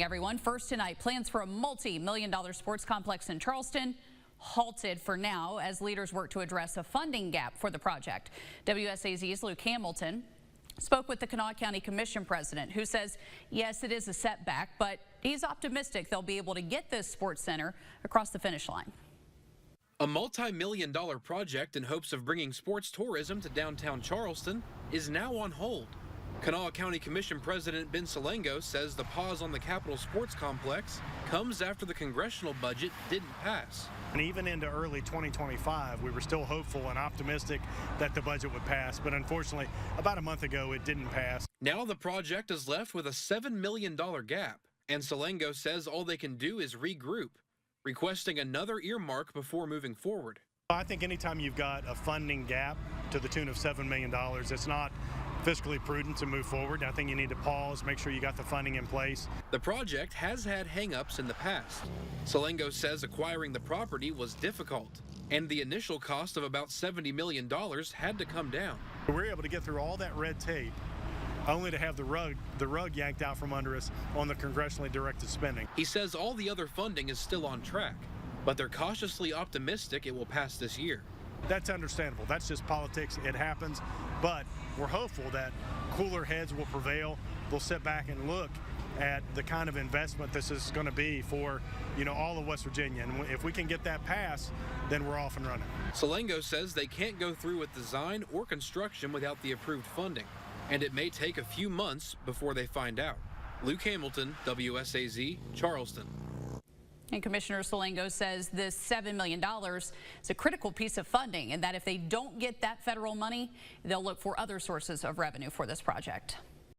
Everyone, first tonight, plans for a multi-million-dollar sports complex in Charleston halted for now as leaders work to address a funding gap for the project. WSAZ's Luke Hamilton spoke with the Kanawha County Commission president, who says, yes, it is a setback, but he's optimistic they'll be able to get this sports center across the finish line. A multi-million-dollar project in hopes of bringing sports tourism to downtown Charleston is now on hold. Kanawha County Commission President Ben Salengo says the pause on the Capitol Sports Complex comes after the congressional budget didn't pass. And even into early 2025, we were still hopeful and optimistic that the budget would pass, but unfortunately, about a month ago, it didn't pass. Now the project is left with a $7 million gap, and Salengo says all they can do is regroup, requesting another earmark before moving forward. I think anytime you've got a funding gap to the tune of $7 million, it's not fiscally prudent to move forward. I think you need to pause, make sure you got the funding in place. The project has had hang-ups in the past. Salengo says acquiring the property was difficult, and the initial cost of about $70 million had to come down. We were able to get through all that red tape only to have the rug yanked out from under us on the congressionally directed spending. He says all the other funding is still on track, but they're cautiously optimistic it will pass this year. That's understandable. That's just politics. It happens. But we're hopeful that cooler heads will prevail. They'll sit back and look at the kind of investment this is going to be for, all of West Virginia. And if we can get that passed, then we're off and running. Salengo says they can't go through with design or construction without the approved funding, and it may take a few months before they find out. Luke Hamilton, WSAZ, Charleston. And Commissioner Salengo says this $7 million is a critical piece of funding, and that if they don't get that federal money, they'll look for other sources of revenue for this project.